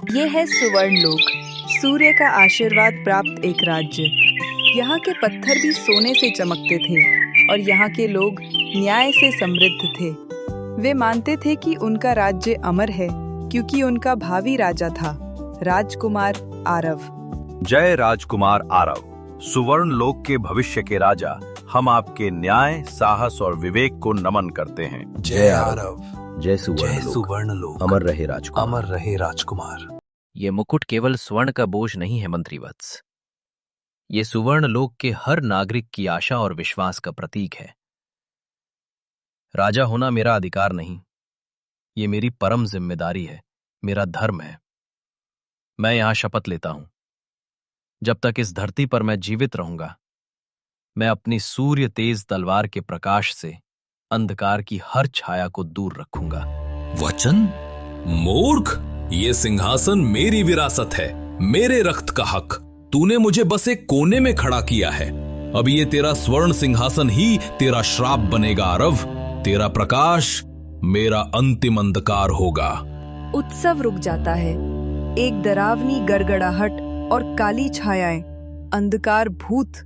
ये है सुवर्ण लोक, सूर्य का आशीर्वाद प्राप्त एक राज्य। यहाँ के पत्थर भी सोने से चमकते थे और यहाँ के लोग न्याय से समृद्ध थे। वे मानते थे कि उनका राज्य अमर है क्योंकि उनका भावी राजा था, राजकुमार आरव। जय राजकुमार आरव, सुवर्ण लोक के भविष्य के राजा। हम आपके न्याय, साहस और विवेक को नमन करते हैं। जय आरव, जय सुवर्ण लोक, अमर रहे राजकुमार। अमर रहे राजकुमार। ये मुकुट केवल स्वर्ण का बोझ नहीं है मंत्रीवत्स, ये सुवर्ण लोक के हर नागरिक की आशा और विश्वास का प्रतीक है। राजा होना मेरा अधिकार नहीं, ये मेरी परम जिम्मेदारी है, मेरा धर्म है। मैं यहां शपथ लेता हूं, जब तक इस धरती पर मैं जीवित रहूंगा, मैं अपनी सूर्य तेज तलवार के प्रकाश से अंधकार की हर छाया को दूर रखूंगा। वचन? मूर्ख! ये सिंहासन मेरी विरासत है, मेरे रक्त का हक। तूने मुझे बस एक कोने में खड़ा किया है। अब ये तेरा स्वर्ण सिंहासन ही तेरा श्राप बनेगा आरव। तेरा प्रकाश मेरा अंतिम अंधकार होगा। उत्सव रुक जाता है। एक डरावनी गड़गड़ाहट और काली छायाएं, अंधकार भूत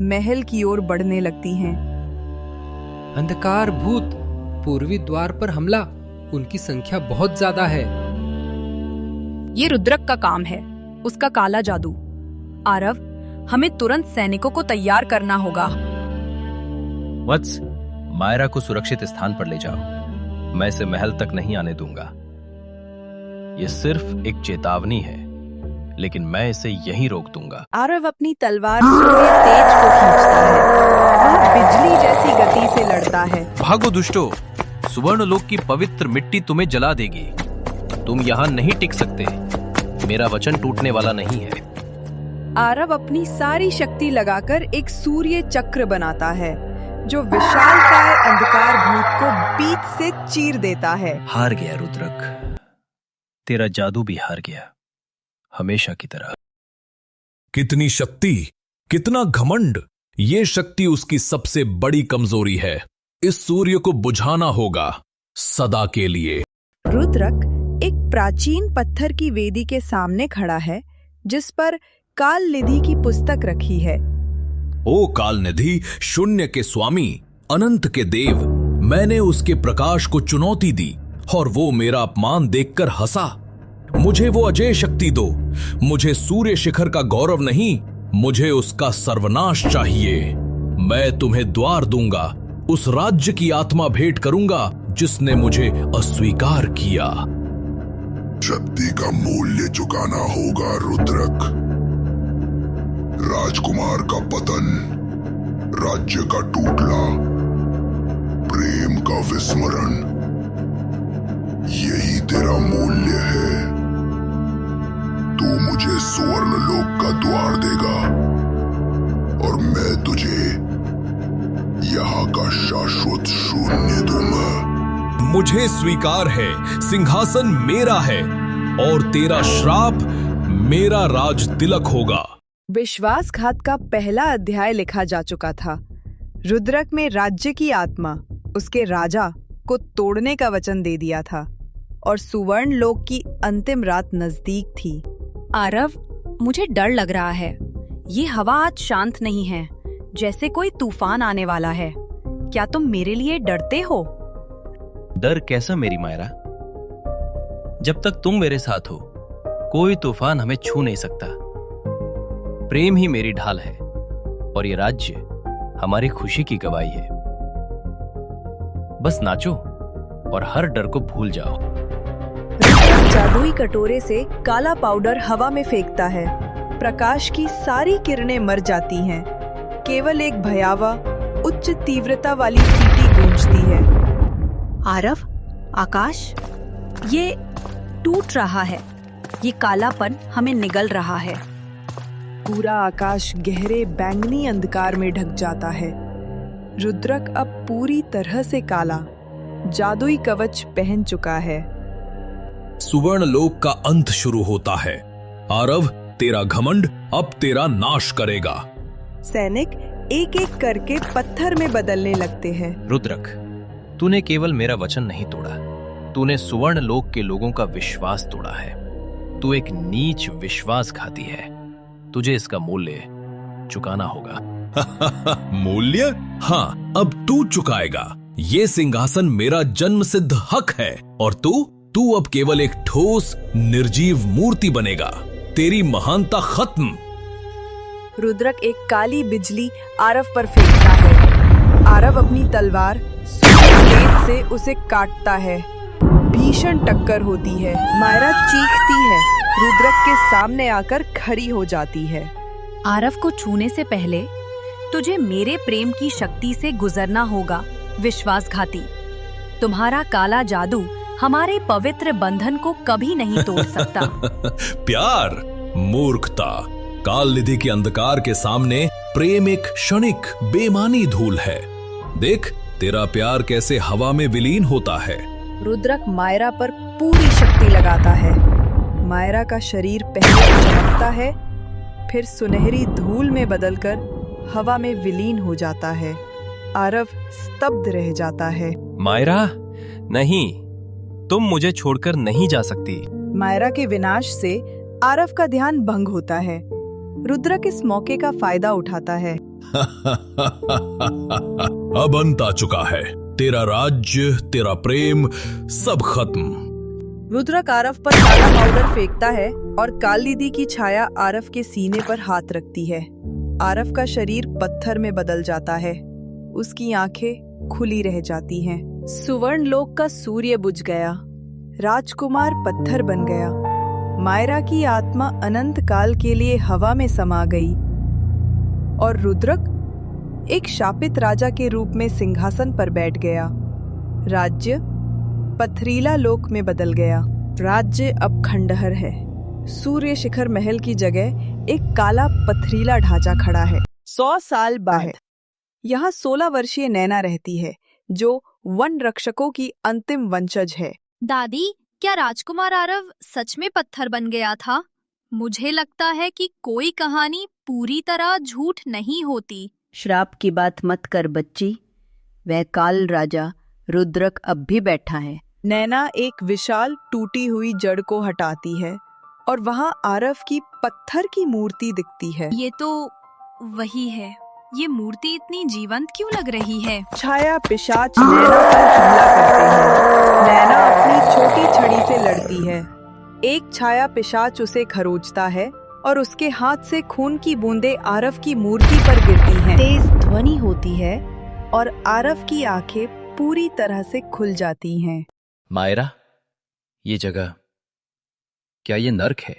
महल की ओर बढ़ने लगती हैं। अंधकार भूत, पूर्वी द्वार पर हमला। उनकी संख्या बहुत ज्यादा है। ये रुद्रक का काम है, उसका काला जादू। आरव, हमें तुरंत सैनिकों को तैयार करना होगा। वत्स, मायरा को सुरक्षित स्थान पर ले जाओ। मैं इसे महल तक नहीं आने दूंगा। यह सिर्फ एक चेतावनी है, लेकिन मैं इसे यहीं रोक दूंगा। आरव अपनी तलवार सूर्य तेज को खींचता है। वह बिजली जैसी गति से लड़ता है। भागो दुष्टो, सुवर्ण लोक की पवित्र मिट्टी तुम्हें जला देगी। तुम यहाँ नहीं टिक सकते। मेरा वचन टूटने वाला नहीं है। आरव अपनी सारी शक्ति लगाकर एक सूर्य चक्र बनाता है जो विशालकाय अंधकार भूत को बीच से चीर देता है। हार गया रुद्रक, तेरा जादू भी हार गया, हमेशा की तरह। कितनी शक्ति, कितना घमंड! ये शक्ति उसकी सबसे बड़ी कमजोरी है। इस सूर्य को बुझाना होगा, सदा के लिए। रुद्रक एक प्राचीन पत्थर की वेदी के सामने खड़ा है जिस पर काल निधि की पुस्तक रखी है। ओ काल निधि, शून्य के स्वामी, अनंत के देव, मैंने उसके प्रकाश को चुनौती दी और वो मेरा अपमान देखकर हंसा। मुझे वो अजय शक्ति दो। मुझे सूर्य शिखर का गौरव नहीं, मुझे उसका सर्वनाश चाहिए। मैं तुम्हें द्वार दूंगा, उस राज्य की आत्मा भेंट करूंगा जिसने मुझे अस्वीकार किया। शक्ति का मूल्य चुकाना होगा रुद्रक। राजकुमार का पतन, राज्य का टूटना, प्रेम का विस्मरण, यही तेरा मूल्य है। तू मुझे सुवर्ण लोक का द्वार देगा और मैं तुझे यहाँ का शाश्वत शून्य दूंगा। मुझे स्वीकार है, सिंहासन मेरा है और तेरा श्राप मेरा राज तिलक होगा। विश्वासघात का पहला अध्याय लिखा जा चुका था। रुद्रक में राज्य की आत्मा उसके राजा को तोड़ने का वचन दे दिया था और सुवर्ण लोक की अंतिम रात नजदीक थी। आरव, मुझे डर लग रहा है। ये हवा आज शांत नहीं है, जैसे कोई तूफान आने वाला है। क्या तुम मेरे लिए डरते हो? डर कैसा मेरी मायरा? जब तक तुम मेरे साथ हो, कोई तूफान हमें छू नहीं सकता। प्रेम ही मेरी ढाल है और ये राज्य हमारी खुशी की गवाही है। बस नाचो और हर डर को भूल जाओ। जादुई कटोरे से काला पाउडर हवा में फेंकता है। प्रकाश की सारी किरणें मर जाती हैं। केवल एक भयावह उच्च तीव्रता वाली सीटी गूंजती है। आरव, आकाश, ये टूट रहा है। ये कालापन हमें निगल रहा है। पूरा आकाश गहरे बैंगनी अंधकार में ढक जाता है। रुद्रक अब पूरी तरह से काला, जादुई कवच पहन चुका है। सुवर्ण लोक का अंत शुरू होता है। आरव, तेरा घमंड अब तेरा नाश करेगा। सैनिक एक एक करके पत्थर में बदलने लगते हैं। रुद्रक, तूने केवल मेरा वचन नहीं तोड़ा, तूने सुवर्ण लोक के लोगों का विश्वास तोड़ा है। तू एक नीच विश्वासघाती है। तुझे इसका मूल्य चुकाना होगा। मूल्य? हाँ, अब तू चुकाएगा। ये सिंहासन मेरा जन्म सिद्ध हक है और तू अब केवल एक ठोस निर्जीव मूर्ति बनेगा। तेरी महानता खत्म। रुद्रक एक काली बिजली आरव पर फेंकता है। आरव अपनी तलवार सूर्य से उसे काटता है। भीषण टक्कर होती है। मायरा चीखती है, रुद्रक के सामने आकर खड़ी हो जाती है। आरव को छूने से पहले तुझे मेरे प्रेम की शक्ति से गुजरना होगा, विश्वासघाती। तुम्हारा काला जादू हमारे पवित्र बंधन को कभी नहीं तोड़ सकता। प्यार, मूर्खता, काल निधि के अंधकार के सामने प्रेम एक क्षणिक बेमानी धूल है। देख, तेरा प्यार कैसे हवा में विलीन होता है। रुद्रक मायरा पर पूरी शक्ति लगाता है। मायरा का शरीर पहले चमकता है, फिर सुनहरी धूल में बदलकर हवा में विलीन हो जाता है। आरव स्तब्ध रह जाता है। मायरा, नहीं, तुम मुझे छोड़कर नहीं जा सकती। मायरा के विनाश से आरव का ध्यान भंग होता है। रुद्रक इस मौके का फायदा उठाता है। अब अंत आ चुका है। तेरा राज्य, तेरा प्रेम, सब खत्म। रुद्रक आरव पर काला पाउडर फेंकता है और कालनिधि की छाया आरव के सीने पर हाथ रखती है। आरव का शरीर पत्थर में बदल जाता है। उसकी आंखें खुली रह जाती हैं। सुवर्ण लोक का सूर्य बुझ गया। राजकुमार पत्थर बन गया। मायरा की आत्मा अनंत काल के लिए हवा में समा गई और रुद्रक एक शापित राजा के रूप में सिंहासन पर बैठ गया। राज्य पथरीला लोक में बदल गया। राज्य अब खंडहर है। सूर्य शिखर महल की जगह एक काला पथरीला ढांचा खड़ा है। 100 साल बाद यहाँ 16 वर्षीय नैना रहती है, जो वन रक्षकों की अंतिम वंशज है। दादी, क्या राजकुमार आरव सच में पत्थर बन गया था? मुझे लगता है कि कोई कहानी पूरी तरह झूठ नहीं होती। श्राप की बात मत कर बच्ची। वह काल राजा रुद्रक अब भी बैठा है। नैना एक विशाल टूटी हुई जड़ को हटाती है और वहाँ आरव की पत्थर की मूर्ति दिखती है। ये तो वही है। ये मूर्ति इतनी जीवंत क्यों लग रही है? छाया पिशाच नैना पर हमला करते हैं। नैना अपनी छोटी छड़ी से लड़ती है। एक छाया पिशाच उसे खरोचता है और उसके हाथ से खून की बूंदें आरव की मूर्ति पर गिरती हैं। तेज ध्वनि होती है और आरव की आंखें पूरी तरह से खुल जाती हैं। मायरा, ये जगह, क्या ये नर्क है?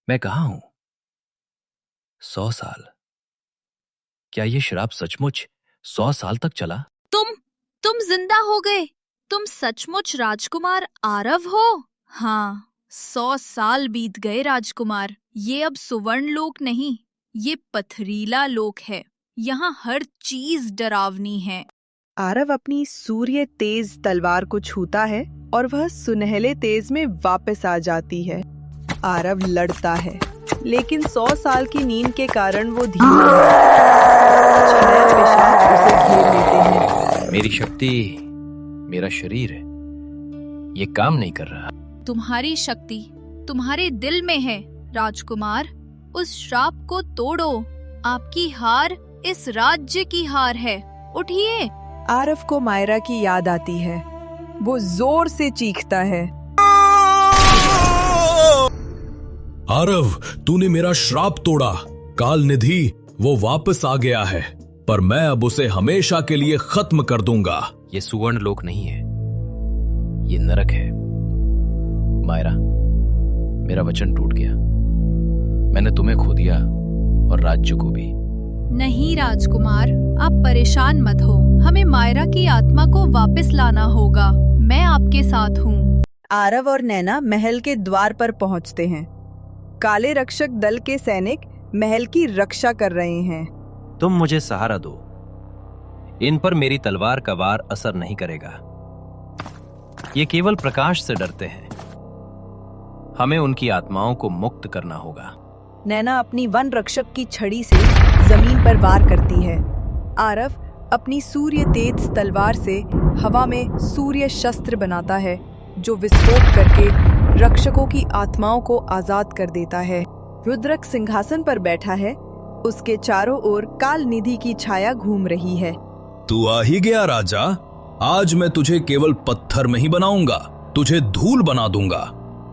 मैं कहाँ हूं? 100 साल। क्या ये श्राप सचमुच 100 साल तक चला? तुम जिंदा हो गए। तुम सचमुच राजकुमार आरव हो? हाँ, 100 साल बीत गए राजकुमार। ये अब सुवर्ण लोक नहीं, ये पथरीला लोक है। यहाँ हर चीज डरावनी है। आरव अपनी सूर्य तेज तलवार को छूता है और वह सुनहले तेज में वापस आ जाती है। आरव लड़ता है, लेकिन 100 साल की नींद के कारण वो धीमा है। छाया पिशाच उसे घेर लेते हैं। मेरी शक्ति, मेरा शरीर, ये काम नहीं कर रहा। तुम्हारी शक्ति तुम्हारे दिल में है राजकुमार। उस श्राप को तोड़ो। आपकी हार इस राज्य की हार है। उठिए। आरव को मायरा की याद आती है। वो जोर से चीखता है। आरव, तूने मेरा श्राप तोड़ा। काल निधि वो वापस आ गया है, पर मैं अब उसे हमेशा के लिए खत्म कर दूंगा। ये सुवर्ण लोक नहीं है, ये नरक है। मायरा, मेरा वचन टूट गया। मैंने तुम्हें खो दिया और राज्य को भी। नहीं राजकुमार, आप परेशान मत हो। हमें मायरा की आत्मा को वापस लाना होगा। मैं आपके साथ हूँ। आरव और नैना महल के द्वार पर पहुँचते हैं। काले रक्षक दल के सैनिक महल की रक्षा कर रहे हैं। तुम मुझे सहारा दो। इन पर मेरी तलवार का वार असर नहीं करेगा। ये केवल प्रकाश से डरते हैं। हमें उनकी आत्माओं को मुक्त करना होगा। नैना अपनी वन रक्षक की छड़ी से जमीन पर वार करती है। आरव अपनी सूर्य तेज तलवार से हवा में सूर्य शस्त्र बनाता है, जो विस्फोट करके रक्षकों की आत्माओं को आजाद कर देता है। रुद्रक सिंहासन पर बैठा है, उसके चारों ओर काल निधि की छाया घूम रही है। तू आ ही गया राजा। आज मैं तुझे केवल पत्थर में ही बनाऊंगा, तुझे धूल बना दूंगा।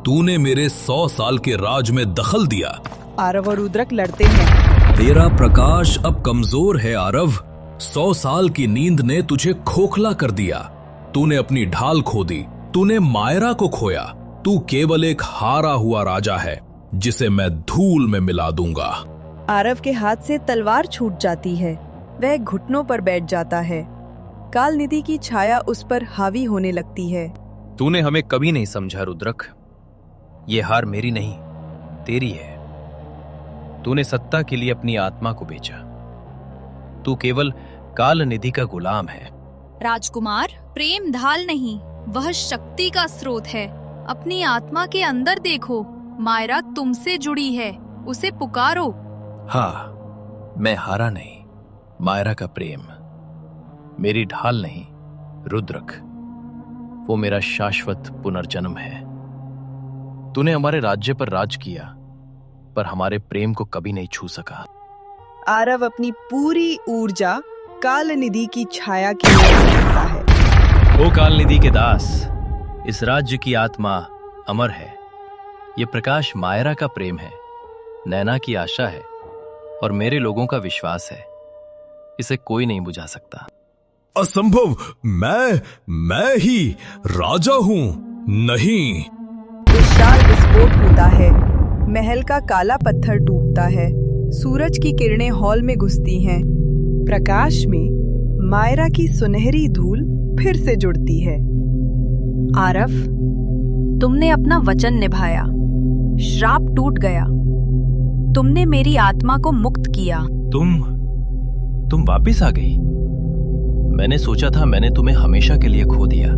तूने मेरे 100 साल के राज में दखल दिया। आरव और रुद्रक लड़ते हैं। तेरा प्रकाश अब कमजोर है आरव। 100 साल की नींद ने तुझे खोखला कर दिया। तूने अपनी ढाल खो दी, तूने मायरा को खोया। तू केवल एक हारा हुआ राजा है जिसे मैं धूल में मिला दूंगा। आरव के हाथ से तलवार छूट जाती है, वह घुटनों पर बैठ जाता है। काल निधि की छाया उस पर हावी होने लगती है। तूने हमें कभी नहीं समझा रुद्रक। ये हार मेरी नहीं, तेरी है। तूने सत्ता के लिए अपनी आत्मा को बेचा। तू केवल काल निधि का गुलाम है। राजकुमार, प्रेम ढाल नहीं, वह शक्ति का स्रोत है। अपनी आत्मा के अंदर देखो, मायरा तुमसे जुड़ी है, उसे पुकारो। हाँ, मैं हारा नहीं। मायरा का प्रेम मेरी ढाल नहीं, रुद्रक, वो मेरा शाश्वत पुनर्जन्म है। तूने हमारे राज्य पर राज किया, पर हमारे प्रेम को कभी नहीं छू सका। आरव अपनी पूरी ऊर्जा काल निधि की छाया की ओर देता है। ओ काल निधि के दास, इस राज्य की आत्मा अमर है। ये प्रकाश मायरा का प्रेम है, नैना की आशा है और मेरे लोगों का विश्वास है। इसे कोई नहीं बुझा सकता। असंभव, मैं ही राजा हूं। नहीं। विशाल विस्फोट होता है, महल का काला पत्थर टूटता है, सूरज की किरणें हॉल में घुसती हैं। प्रकाश में मायरा की सुनहरी धूल फिर से जुड़ती है। आरव, तुमने अपना वचन निभाया, श्राप टूट गया। तुमने मेरी आत्मा को मुक्त किया। तुम वापिस आ गई। मैंने सोचा था मैंने तुम्हें हमेशा के लिए खो दिया।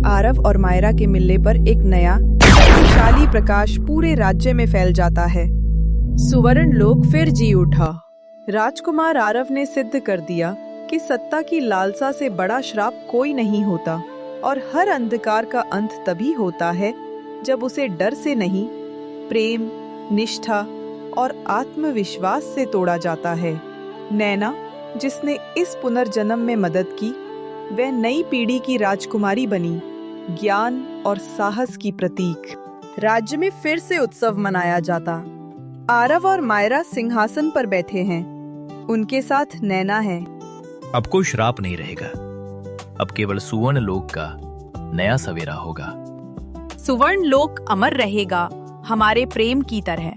आरव और मायरा के मिलने पर एक नया शक्तिशाली प्रकाश पूरे राज्य में फैल जाता है। सुवर्ण लोक फिर जी उठा। राजकुमार आरव ने सिद्ध कर दिया कि सत्ता की लालसा से बड़ा श्राप कोई नहीं होता और हर अंधकार का अंत तभी होता है जब उसे डर से नहीं, प्रेम, निष्ठा और आत्मविश्वास से तोड़ा जाता है। नैना, जिसने इस पुनर्जन्म में मदद की, वह नई पीढ़ी की राजकुमारी बनी, ज्ञान और साहस की प्रतीक। राज्य में फिर से उत्सव मनाया जाता। आरव और मायरा सिंहासन पर बैठे हैं, उनके साथ नैना है। अब कोई श्राप नहीं रहेगा। अब केवल सुवर्ण लोक का नया सवेरा होगा। सुवर्ण लोक अमर रहेगा, हमारे प्रेम की तरह।